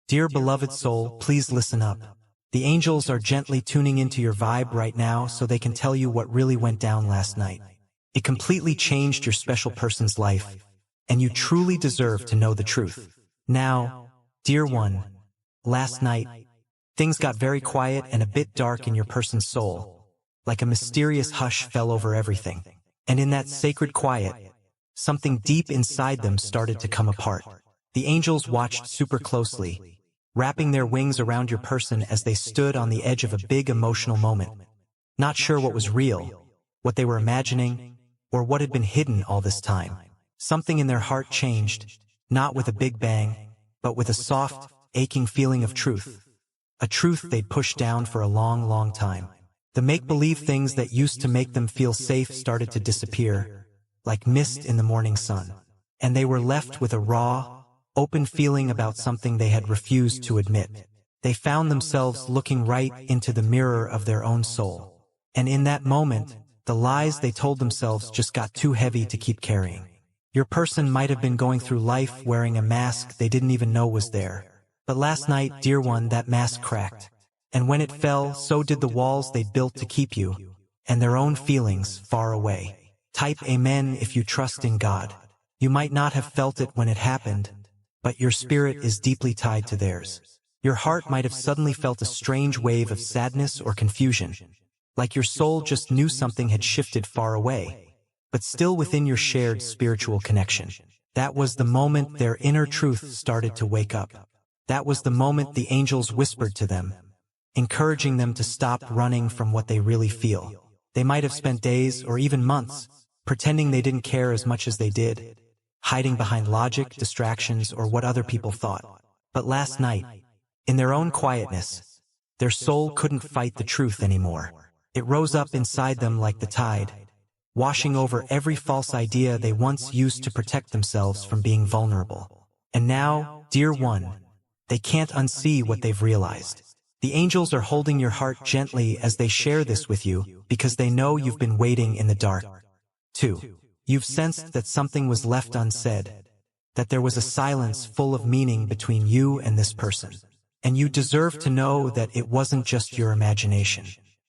Dear beloved soul, please listen up. The angels are gently tuning into your vibe right now so they can tell you what really went down last night. It completely changed your special person's life, and you truly deserve to know the truth. Now, dear one, last night, things got very quiet and a bit dark in your person's soul, like a mysterious hush fell over everything. And in that sacred quiet, something deep inside them started to come apart. The angels watched super closely, wrapping their wings around your person as they stood on the edge of a big emotional moment, not sure what was real, what they were imagining, or what had been hidden all this time. Something in their heart changed, not with a big bang, but with a soft, aching feeling of truth. A truth they'd pushed down for a long, long time. The make-believe things that used to make them feel safe started to disappear, like mist in the morning sun. And they were left with a raw, open feeling about something they had refused to admit. They found themselves looking right into the mirror of their own soul. And in that moment, the lies they told themselves just got too heavy to keep carrying. Your person might have been going through life wearing a mask they didn't even know was there. But last night, dear one, that mask cracked. And when it fell, so did the walls they'd built to keep you, and their own feelings, far away. Type amen if you trust in God. You might not have felt it when it happened, but your spirit is deeply tied to theirs. Your heart might have suddenly felt a strange wave of sadness or confusion, like your soul just knew something had shifted far away, but still within your shared spiritual connection. That was the moment their inner truth started to wake up. That was the moment the angels whispered to them, encouraging them to stop running from what they really feel. They might have spent days or even months pretending they didn't care as much as they did, hiding behind logic, distractions, or what other people thought. But last night, in their own quietness, their soul couldn't fight the truth anymore. It rose up inside them like the tide, washing over every false idea they once used to protect themselves from being vulnerable. And now, dear one, they can't unsee what they've realized. The angels are holding your heart gently as they share this with you because they know you've been waiting in the dark. 2. You've sensed that something was left unsaid, that there was a silence full of meaning between you and this person. And you deserve to know that it wasn't just your imagination.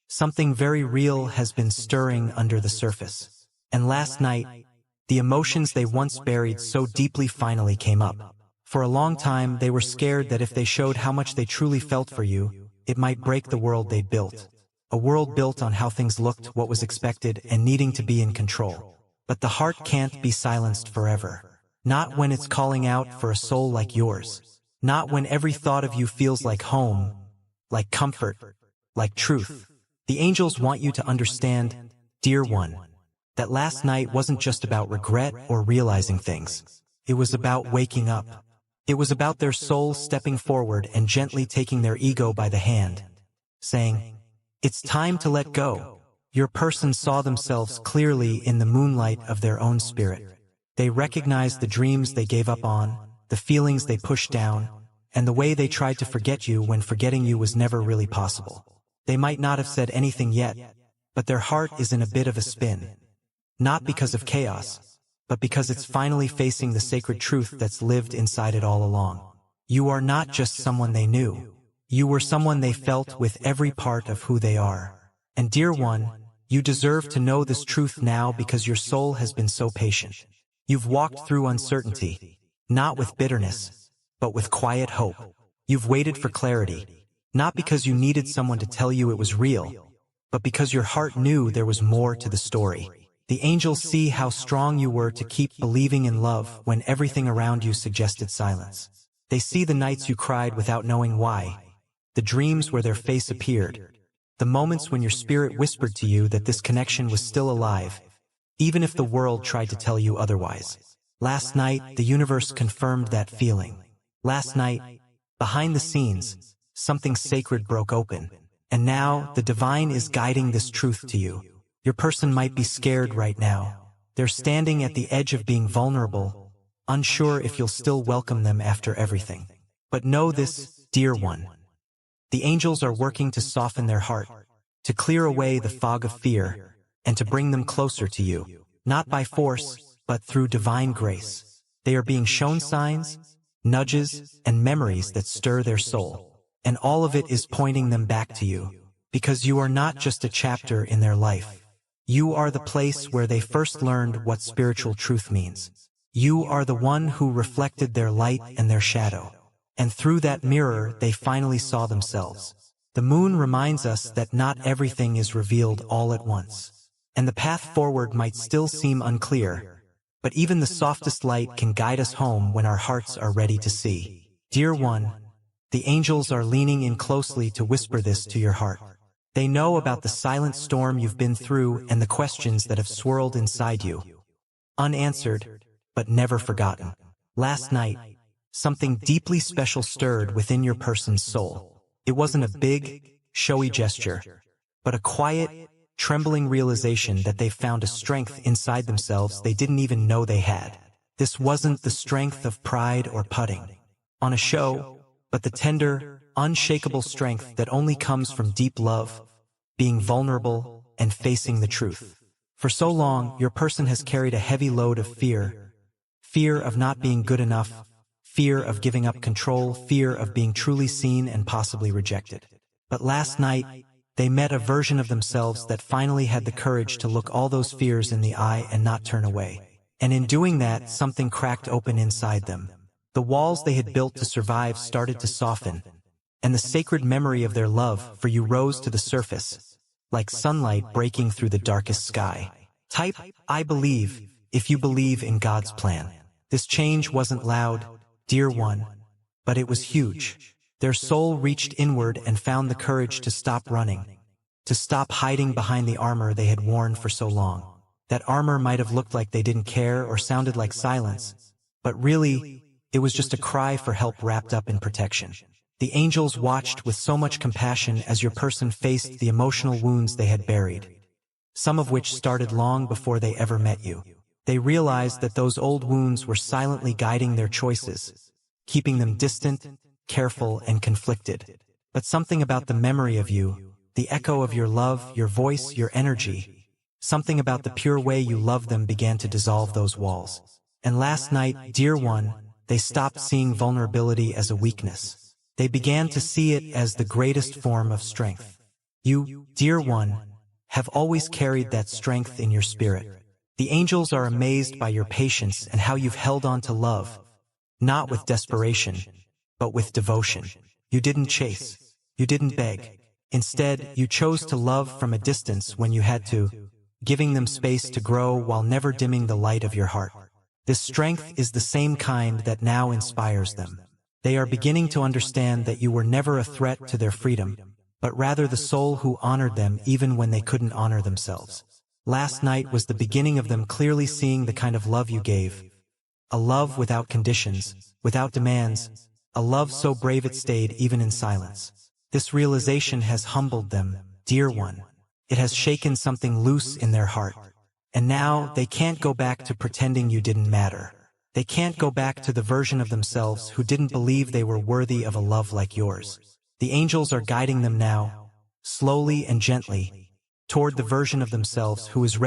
Something very real has been stirring under the surface. And last night, the emotions they once buried so deeply finally came up. For a long time, they were scared that if they showed how much they truly felt for you, it might break the world they'd built. A world built on how things looked, what was expected, and needing to be in control. But the heart can't be silenced forever. Not when it's calling out for a soul like yours. Not when every thought of you feels like home, like comfort, like truth. The angels want you to understand, dear one, that last night wasn't just about regret or realizing things. It was about waking up. It was about their soul stepping forward and gently taking their ego by the hand, saying, "It's time to let go." Your person saw themselves clearly in the moonlight of their own spirit. They recognized the dreams they gave up on, the feelings they pushed down, and the way they tried to forget you when forgetting you was never really possible. They might not have said anything yet, but their heart is in a bit of a spin. Not because of chaos, but because it's finally facing the sacred truth that's lived inside it all along. You are not just someone they knew. You were someone they felt with every part of who they are. And dear one, you deserve to know this truth now because your soul has been so patient. You've walked through uncertainty, not with bitterness, but with quiet hope. You've waited for clarity, not because you needed someone to tell you it was real, but because your heart knew there was more to the story. The angels see how strong you were to keep believing in love when everything around you suggested silence. They see the nights you cried without knowing why, the dreams where their face appeared, the moments when your spirit whispered to you that this connection was still alive, even if the world tried to tell you otherwise. Last night, the universe confirmed that feeling. Last night, behind the scenes, something sacred broke open. And now, the divine is guiding this truth to you. Your person might be scared right now. They're standing at the edge of being vulnerable, unsure if you'll still welcome them after everything. But know this, dear one. The angels are working to soften their heart, to clear away the fog of fear, and to bring them closer to you. Not by force, but through divine grace. They are being shown signs, nudges, and memories that stir their soul. And all of it is pointing them back to you, because you are not just a chapter in their life. You are the place where they first learned what spiritual truth means. You are the one who reflected their light and their shadow. And through that mirror, they finally saw themselves. The moon reminds us that not everything is revealed all at once. And the path forward might still seem unclear, but even the softest light can guide us home when our hearts are ready to see. Dear one, the angels are leaning in closely to whisper this to your heart. They know about the silent storm you've been through and the questions that have swirled inside you. Unanswered, but never forgotten. Last night, something deeply special stirred within your person's soul. It wasn't a big, showy gesture, but a quiet, trembling realization that they found a strength inside themselves they didn't even know they had. This wasn't the strength of pride or putting on a show, but the tender, unshakable strength that only comes from deep love, being vulnerable, and facing the truth. For so long, your person has carried a heavy load of fear. Fear of not being good enough, fear of giving up control, fear of being truly seen and possibly rejected. But last night, they met a version of themselves that finally had the courage to look all those fears in the eye and not turn away. And in doing that, something cracked open inside them. The walls they had built to survive started to soften, and the sacred memory of their love for you rose to the surface, like sunlight breaking through the darkest sky. Type, I believe, if you believe in God's plan. This change wasn't loud, dear one, but it was huge. Their soul reached inward and found the courage to stop running, to stop hiding behind the armor they had worn for so long. That armor might have looked like they didn't care or sounded like silence, but really, it was just a cry for help wrapped up in protection. The angels watched with so much compassion as your person faced the emotional wounds they had buried, some of which started long before they ever met you. They realized that those old wounds were silently guiding their choices, keeping them distant, careful, and conflicted. But something about the memory of you, the echo of your love, your voice, your energy, something about the pure way you loved them began to dissolve those walls. And last night, dear one, they stopped seeing vulnerability as a weakness. They began to see it as the greatest form of strength. You, dear one, have always carried that strength in your spirit. The angels are amazed by your patience and how you've held on to love, not with desperation, but with devotion. You didn't chase. You didn't beg. Instead, you chose to love from a distance when you had to, giving them space to grow while never dimming the light of your heart. This strength is the same kind that now inspires them. They are beginning to understand that you were never a threat to their freedom, but rather the soul who honored them even when they couldn't honor themselves. Last night was the beginning of them clearly seeing the kind of love you gave. A love without conditions, without demands, a love so brave it stayed even in silence. This realization has humbled them, dear one. It has shaken something loose in their heart. And now they can't go back to pretending you didn't matter. They can't go back to the version of themselves who didn't believe they were worthy of a love like yours. The angels are guiding them now, slowly and gently, toward the version of themselves who is ready